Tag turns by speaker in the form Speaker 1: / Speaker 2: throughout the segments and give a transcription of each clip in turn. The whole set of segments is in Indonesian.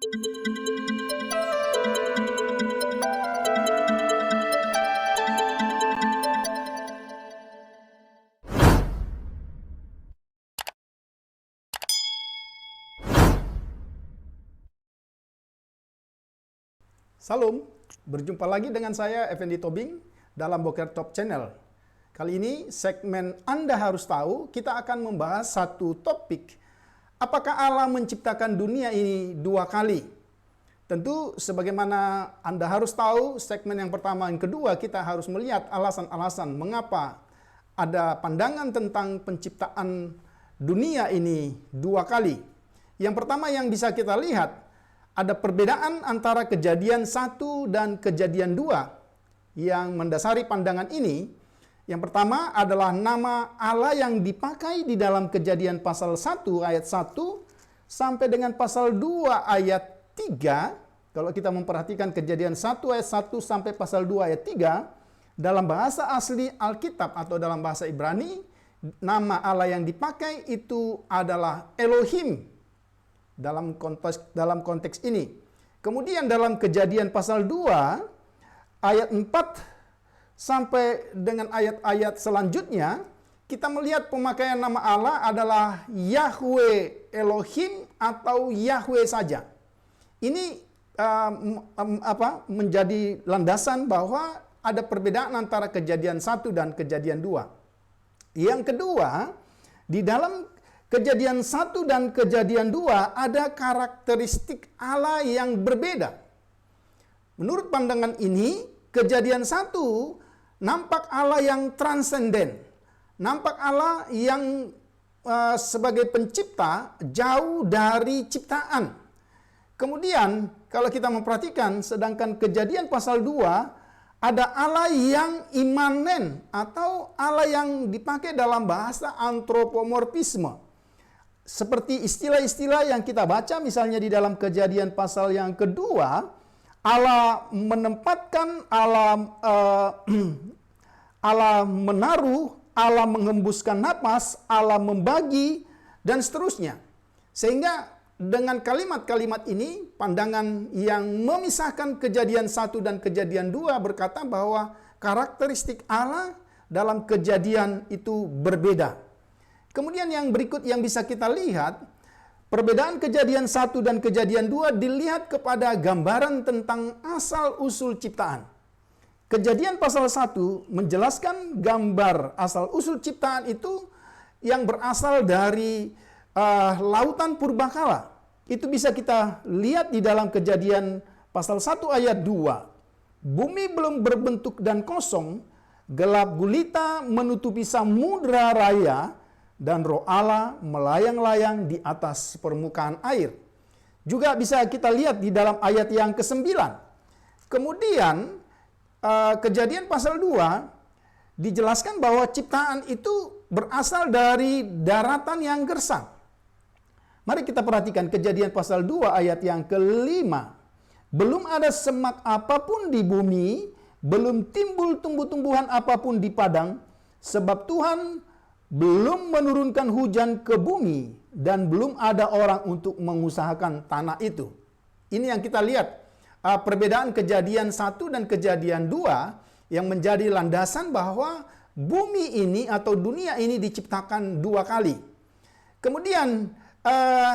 Speaker 1: Salam, berjumpa lagi dengan saya Effendi Tobing dalam Boker Top Channel. Kali ini segmen Anda Harus Tahu, kita akan membahas satu topik. Apakah Allah menciptakan dunia ini dua kali? Tentu sebagaimana Anda harus tahu, segmen yang pertama dan kedua kita harus melihat alasan-alasan mengapa ada pandangan tentang penciptaan dunia ini dua kali. Yang pertama yang bisa kita lihat, ada perbedaan antara kejadian 1 dan kejadian 2 yang mendasari pandangan ini. Yang pertama adalah nama Allah yang dipakai di dalam kejadian pasal 1 ayat 1 sampai dengan pasal 2 ayat 3. Kalau kita memperhatikan kejadian 1 ayat 1 sampai pasal 2 ayat 3, dalam bahasa asli Alkitab atau dalam bahasa Ibrani, nama Allah yang dipakai itu adalah Elohim. Dalam konteks ini. Kemudian dalam kejadian pasal 2 ayat 4 sampai dengan ayat-ayat selanjutnya kita melihat pemakaian nama Allah adalah Yahweh Elohim atau Yahweh saja. Ini menjadi landasan bahwa ada perbedaan antara kejadian 1 dan kejadian 2. Yang kedua, di dalam kejadian 1 dan kejadian 2 ada karakteristik Allah yang berbeda. Menurut pandangan ini, kejadian 1 nampak Allah yang transenden. Nampak Allah yang sebagai pencipta jauh dari ciptaan. Kemudian kalau kita memperhatikan, sedangkan kejadian pasal 2 ada Allah yang imanen atau Allah yang dipakai dalam bahasa antropomorfisme. Seperti istilah-istilah yang kita baca misalnya di dalam kejadian pasal yang kedua, Allah menempatkan, Allah menaruh, Allah mengembuskan napas, Allah membagi, dan seterusnya. Sehingga dengan kalimat-kalimat ini, pandangan yang memisahkan kejadian 1 dan kejadian 2 berkata bahwa karakteristik Allah dalam kejadian itu berbeda. Kemudian yang berikut yang bisa kita lihat, perbedaan kejadian 1 dan kejadian 2 dilihat kepada gambaran tentang asal-usul ciptaan. Kejadian pasal 1 menjelaskan gambar asal-usul ciptaan itu yang berasal dari lautan purbakala. Itu bisa kita lihat di dalam kejadian pasal 1 ayat 2. Bumi belum berbentuk dan kosong, gelap gulita menutupi samudra raya, dan roh Allah melayang-layang di atas permukaan air. Juga bisa kita lihat di dalam ayat yang ke-9. Kemudian kejadian pasal 2 dijelaskan bahwa ciptaan itu berasal dari daratan yang gersang. Mari kita perhatikan kejadian pasal 2 ayat yang ke-5. Belum ada semak apapun di bumi, belum timbul tumbuh-tumbuhan apapun di padang, sebab Tuhan belum menurunkan hujan ke bumi dan belum ada orang untuk mengusahakan tanah itu. Ini yang kita lihat, perbedaan kejadian 1 dan kejadian 2 yang menjadi landasan bahwa bumi ini atau dunia ini diciptakan dua kali. Kemudian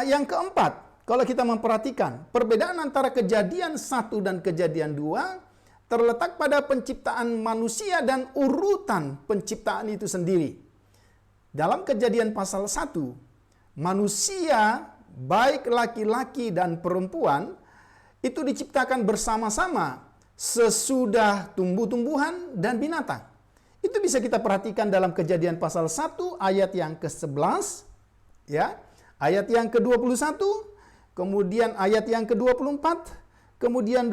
Speaker 1: yang keempat, kalau kita memperhatikan perbedaan antara kejadian 1 dan kejadian 2 terletak pada penciptaan manusia dan urutan penciptaan itu sendiri. Dalam kejadian pasal 1, manusia baik laki-laki dan perempuan itu diciptakan bersama-sama sesudah tumbuh-tumbuhan dan binatang. Itu bisa kita perhatikan dalam kejadian pasal 1 ayat yang ke-11, ya, ayat yang ke-21, kemudian ayat yang ke-24, kemudian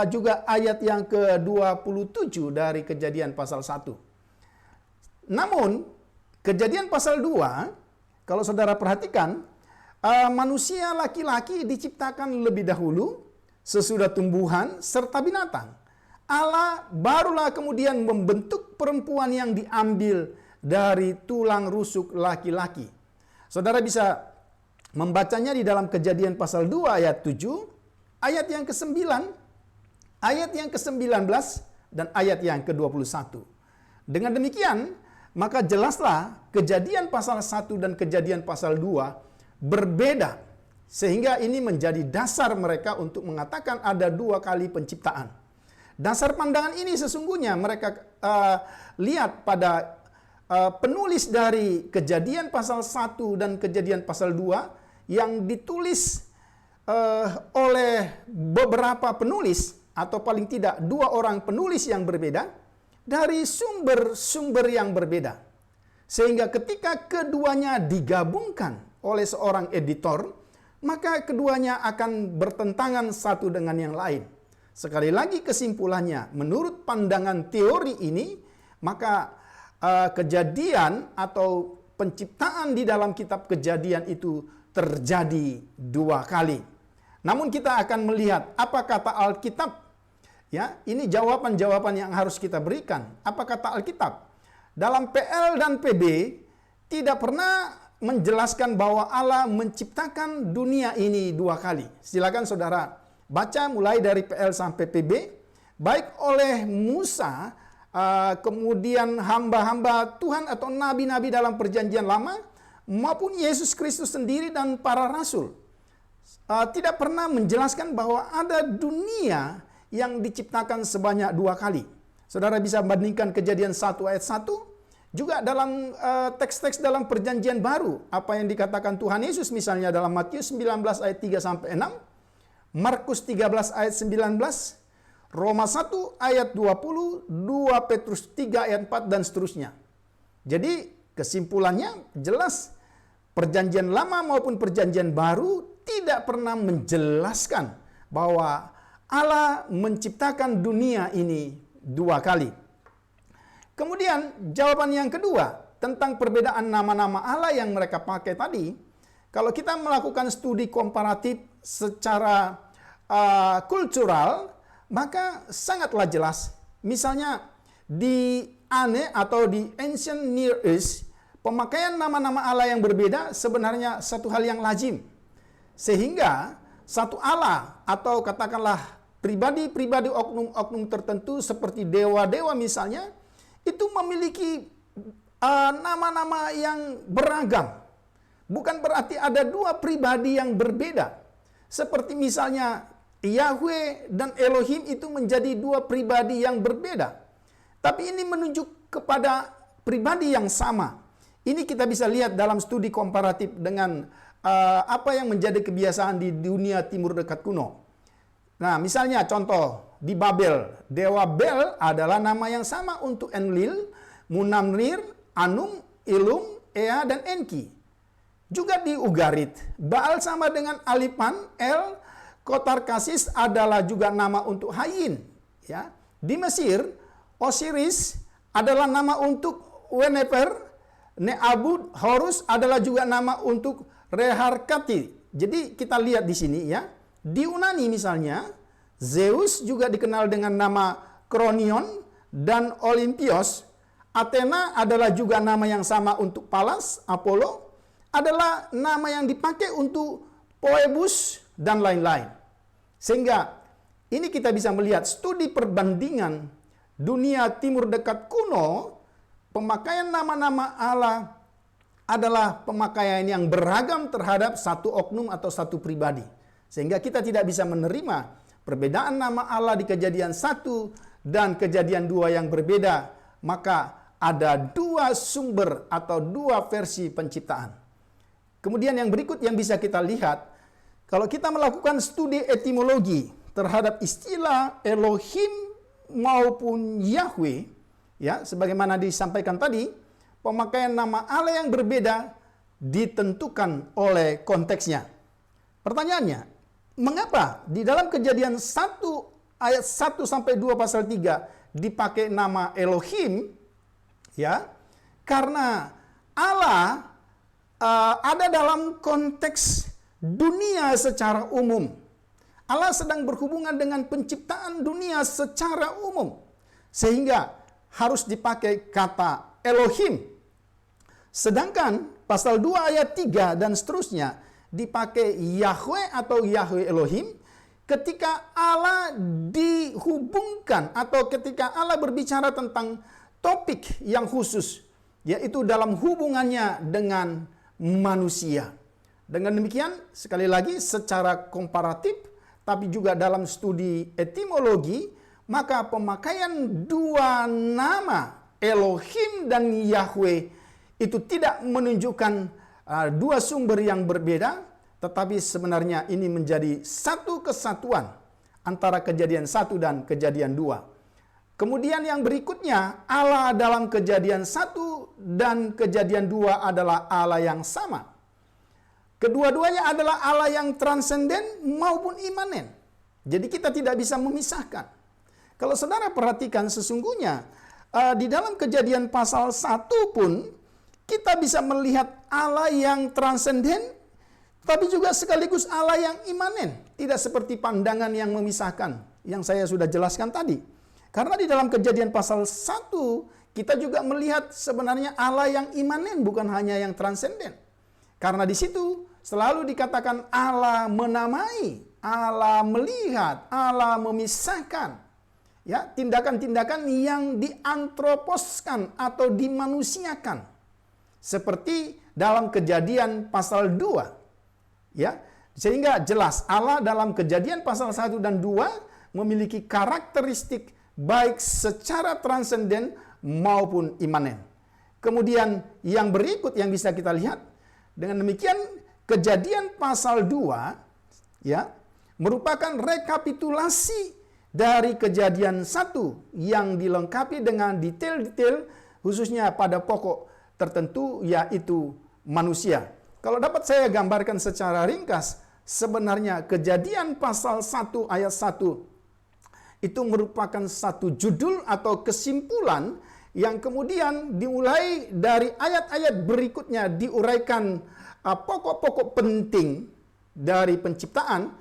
Speaker 1: juga ayat yang ke-27 dari kejadian pasal 1. Namun kejadian pasal 2, kalau saudara perhatikan, manusia laki-laki diciptakan lebih dahulu, sesudah tumbuhan serta binatang. Allah barulah kemudian membentuk perempuan yang diambil dari tulang rusuk laki-laki. Saudara bisa membacanya di dalam kejadian pasal 2 ayat 7, ayat yang ke-9, ayat yang ke-19, dan ayat yang ke-21. Dengan demikian, maka jelaslah Kejadian pasal 1 dan Kejadian pasal 2 berbeda. Sehingga ini menjadi dasar mereka untuk mengatakan ada 2 kali penciptaan. Dasar pandangan ini sesungguhnya mereka lihat pada penulis dari Kejadian pasal 1 dan Kejadian pasal 2 yang ditulis oleh beberapa penulis, atau paling tidak 2 orang penulis yang berbeda dari sumber-sumber yang berbeda. Sehingga ketika keduanya digabungkan oleh seorang editor, maka keduanya akan bertentangan satu dengan yang lain. Sekali lagi kesimpulannya, menurut pandangan teori ini, maka kejadian atau penciptaan di dalam kitab Kejadian itu terjadi 2 kali. Namun kita akan melihat apa kata Alkitab. Ya, ini jawaban-jawaban yang harus kita berikan. Apa kata Alkitab? Dalam PL dan PB tidak pernah menjelaskan bahwa Allah menciptakan dunia ini 2 kali. Silakan saudara baca mulai dari PL sampai PB, baik oleh Musa, kemudian hamba-hamba Tuhan atau nabi-nabi dalam perjanjian lama, maupun Yesus Kristus sendiri dan para rasul. Tidak pernah menjelaskan bahwa ada dunia yang diciptakan sebanyak 2 kali. Saudara bisa bandingkan Kejadian 1 ayat 1, juga dalam teks-teks dalam perjanjian baru, apa yang dikatakan Tuhan Yesus misalnya dalam Matius 19 ayat 3-6, Markus 13 ayat 19, Roma 1 ayat 20, 2 Petrus 3 ayat 4, dan seterusnya. Jadi kesimpulannya jelas, perjanjian lama maupun perjanjian baru tidak pernah menjelaskan bahwa Allah menciptakan dunia ini 2 kali. Kemudian jawaban yang kedua tentang perbedaan nama-nama Allah yang mereka pakai tadi, kalau kita melakukan studi komparatif secara kultural, maka sangatlah jelas. Misalnya di ANE atau di Ancient Near East, pemakaian nama-nama Allah yang berbeda sebenarnya satu hal yang lazim. Sehingga satu Allah atau katakanlah pribadi-pribadi oknum-oknum tertentu seperti dewa-dewa misalnya, itu memiliki nama-nama yang beragam. Bukan berarti ada 2 pribadi yang berbeda. Seperti misalnya Yahweh dan Elohim itu menjadi 2 pribadi yang berbeda. Tapi ini menunjuk kepada pribadi yang sama. Ini kita bisa lihat dalam studi komparatif dengan apa yang menjadi kebiasaan di dunia timur dekat kuno. Nah, misalnya contoh di Babel, dewa Bel adalah nama yang sama untuk Enlil, Munamnir, Anum, Ilum, Ea, dan Enki. Juga di Ugarit, Baal sama dengan Alipan, El, Kotarkasis adalah juga nama untuk Hayin. Ya. Di Mesir, Osiris adalah nama untuk Wenefer, Neabud, Horus adalah juga nama untuk Reharkati. Jadi kita lihat di sini ya. Di Yunani misalnya, Zeus juga dikenal dengan nama Kronion dan Olympios. Athena adalah juga nama yang sama untuk Pallas, Apollo, adalah nama yang dipakai untuk Phoebus dan lain-lain. Sehingga ini kita bisa melihat studi perbandingan dunia timur dekat kuno, pemakaian nama-nama Allah adalah pemakaian yang beragam terhadap satu oknum atau satu pribadi. Sehingga kita tidak bisa menerima perbedaan nama Allah di Kejadian 1 dan Kejadian 2 yang berbeda. Maka ada 2 sumber atau 2 versi penciptaan. Kemudian yang berikut yang bisa kita lihat, kalau kita melakukan studi etimologi terhadap istilah Elohim maupun Yahweh, ya, sebagaimana disampaikan tadi, pemakaian nama Allah yang berbeda ditentukan oleh konteksnya. Pertanyaannya, mengapa di dalam Kejadian 1 ayat 1 sampai 2 pasal 3 dipakai nama Elohim? Ya, karena Allah ada dalam konteks dunia secara umum. Allah sedang berhubungan dengan penciptaan dunia secara umum. Sehingga harus dipakai kata Elohim. Sedangkan pasal 2 ayat 3 dan seterusnya dipakai Yahweh atau Yahweh Elohim ketika Allah dihubungkan atau ketika Allah berbicara tentang topik yang khusus, yaitu dalam hubungannya dengan manusia. Dengan demikian, sekali lagi secara komparatif, tapi juga dalam studi etimologi, maka pemakaian dua nama Elohim dan Yahweh itu tidak menunjukkan dua sumber yang berbeda, tetapi sebenarnya ini menjadi satu kesatuan antara Kejadian 1 dan Kejadian 2. Kemudian yang berikutnya, Allah dalam Kejadian 1 dan Kejadian 2 adalah Allah yang sama. Kedua-duanya adalah Allah yang transenden maupun imanen. Jadi kita tidak bisa memisahkan. Kalau saudara perhatikan sesungguhnya, di dalam Kejadian pasal 1 pun, kita bisa melihat Allah yang transenden, tapi juga sekaligus Allah yang imanen. Tidak seperti pandangan yang memisahkan, yang saya sudah jelaskan tadi. Karena di dalam Kejadian pasal 1, kita juga melihat sebenarnya Allah yang imanen, bukan hanya yang transenden. Karena di situ selalu dikatakan Allah menamai, Allah melihat, Allah memisahkan. Ya, tindakan-tindakan yang diantroposkan atau dimanusiakan. Seperti dalam Kejadian pasal 2. Ya, sehingga jelas Allah dalam Kejadian pasal 1 dan 2 memiliki karakteristik baik secara transenden maupun imanen. Kemudian yang berikut yang bisa kita lihat, dengan demikian Kejadian pasal 2 ya merupakan rekapitulasi dari Kejadian 1 yang dilengkapi dengan detail-detail khususnya pada pokok tertentu yaitu manusia. Kalau dapat saya gambarkan secara ringkas, sebenarnya Kejadian pasal 1 ayat 1 itu merupakan satu judul atau kesimpulan yang kemudian dimulai dari ayat-ayat berikutnya diuraikan pokok-pokok penting dari penciptaan.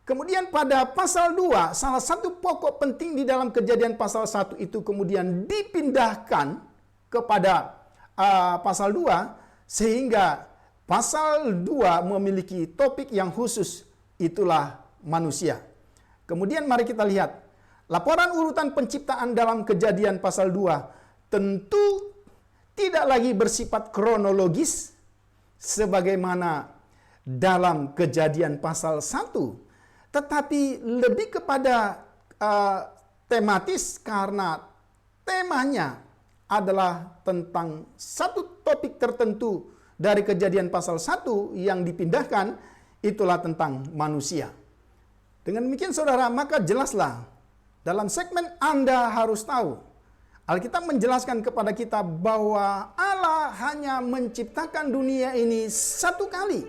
Speaker 1: Kemudian pada pasal 2, salah satu pokok penting di dalam Kejadian pasal 1 itu kemudian dipindahkan kepada pasal 2 sehingga pasal 2 memiliki topik yang khusus, itulah manusia. Kemudian mari kita lihat, laporan urutan penciptaan dalam Kejadian pasal 2 tentu tidak lagi bersifat kronologis sebagaimana dalam Kejadian pasal 1, tetapi lebih kepada tematis karena temanya adalah tentang satu topik tertentu dari Kejadian pasal 1 yang dipindahkan, itulah tentang manusia. Dengan demikian saudara, maka jelaslah dalam segmen Anda harus tahu, Alkitab menjelaskan kepada kita bahwa Allah hanya menciptakan dunia ini satu kali,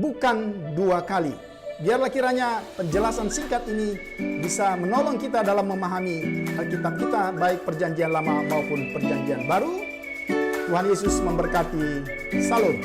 Speaker 1: bukan dua kali. Biarlah kiranya penjelasan singkat ini bisa menolong kita dalam memahami Alkitab kita, baik perjanjian lama maupun perjanjian baru. Tuhan Yesus memberkati. Salam.